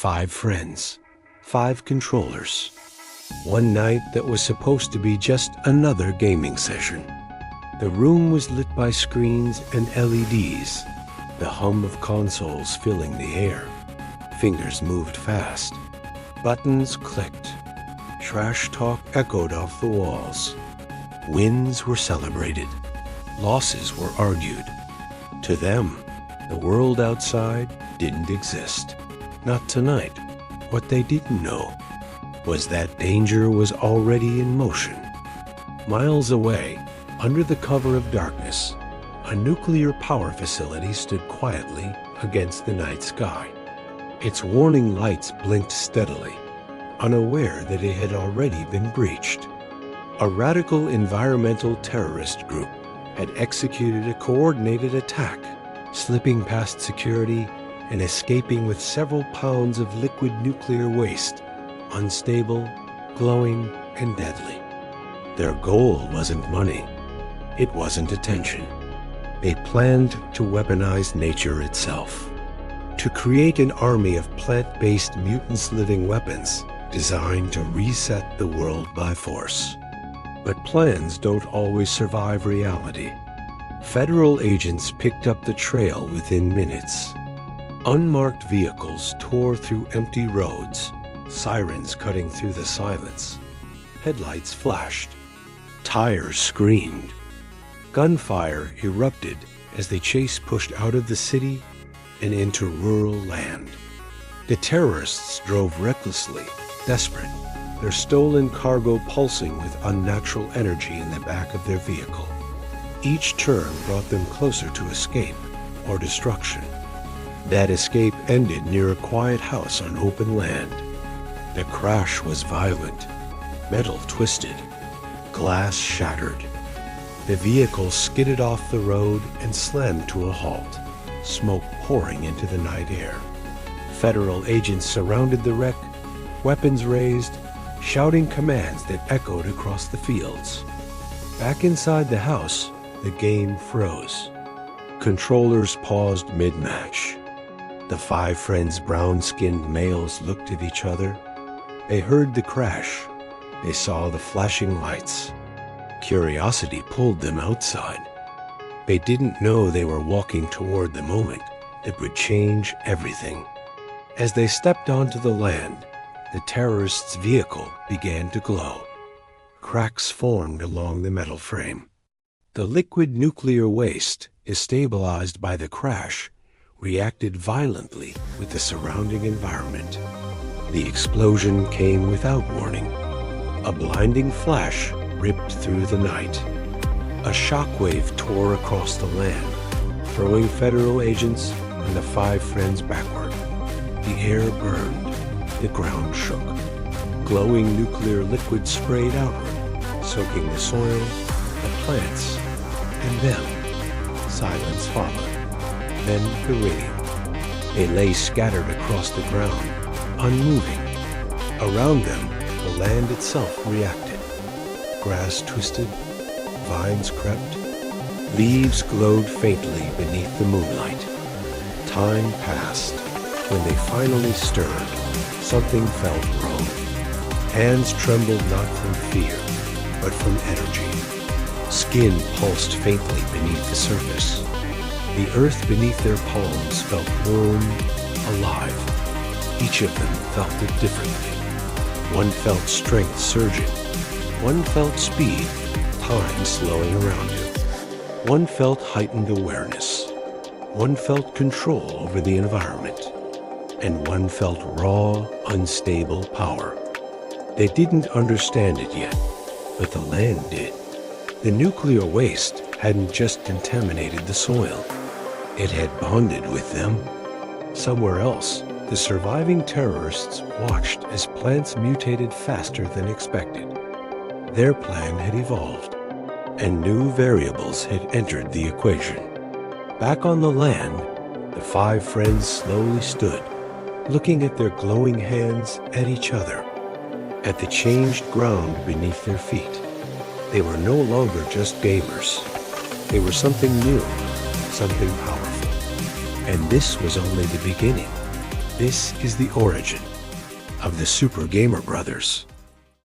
5 friends, 5 controllers. One night that was supposed to be just another gaming session. The room was lit by screens and LEDs, the hum of consoles filling the air. Fingers moved fast. Buttons clicked. Trash talk echoed off the walls. Wins were celebrated. Losses were argued. To them, the world outside didn't exist. Not tonight. What they didn't know was that danger was already in motion. Miles away, under the cover of darkness, a nuclear power facility stood quietly against the night sky. Its warning lights blinked steadily, unaware that it had already been breached. A radical environmental terrorist group had executed a coordinated attack, slipping past security and escaping with several pounds of liquid nuclear waste, unstable, glowing, and deadly. Their goal wasn't money. It wasn't attention. They planned to weaponize nature itself, to create an army of plant-based mutant-living weapons designed to reset the world by force. But plans don't always survive reality. Federal agents picked up the trail within minutes. Unmarked vehicles tore through empty roads, sirens cutting through the silence. Headlights flashed. Tires screamed. Gunfire erupted as the chase pushed out of the city and into rural land. The terrorists drove recklessly, desperate, their stolen cargo pulsing with unnatural energy in the back of their vehicle. Each turn brought them closer to escape or destruction. That escape ended near a quiet house on open land. The crash was violent. Metal twisted. Glass shattered. The vehicle skidded off the road and slammed to a halt, smoke pouring into the night air. Federal agents surrounded the wreck, weapons raised, shouting commands that echoed across the fields. Back inside the house, the game froze. Controllers paused mid-match. The 5 friends' brown-skinned males looked at each other. They heard the crash. They saw the flashing lights. Curiosity pulled them outside. They didn't know they were walking toward the moment that would change everything. As they stepped onto the land, the terrorists' vehicle began to glow. Cracks formed along the metal frame. The liquid nuclear waste, destabilized by the crash, reacted violently with the surrounding environment. The explosion came without warning. A blinding flash ripped through the night. A shockwave tore across the land, throwing federal agents and the 5 friends backward. The air burned. The ground shook. Glowing nuclear liquid sprayed outward, soaking the soil, the plants, and them. Silence followed. Then the rain. They lay scattered across the ground, unmoving. Around them, the land itself reacted. Grass twisted, vines crept, leaves glowed faintly beneath the moonlight. Time passed. When they finally stirred, something felt wrong. Hands trembled not from fear, but from energy. Skin pulsed faintly beneath the surface. The earth beneath their palms felt warm, alive. Each of them felt it differently. One felt strength surging. One felt speed, time slowing around him. One felt heightened awareness. One felt control over the environment. And one felt raw, unstable power. They didn't understand it yet, but the land did. The nuclear waste hadn't just contaminated the soil. It had bonded with them. Somewhere else, the surviving terrorists watched as plants mutated faster than expected. Their plan had evolved, and new variables had entered the equation. Back on the land, the 5 friends slowly stood, looking at their glowing hands, at each other, at the changed ground beneath their feet. They were no longer just gamers. They were something new, something powerful. And this was only the beginning. This is the origin of the Super Gamer Brothers.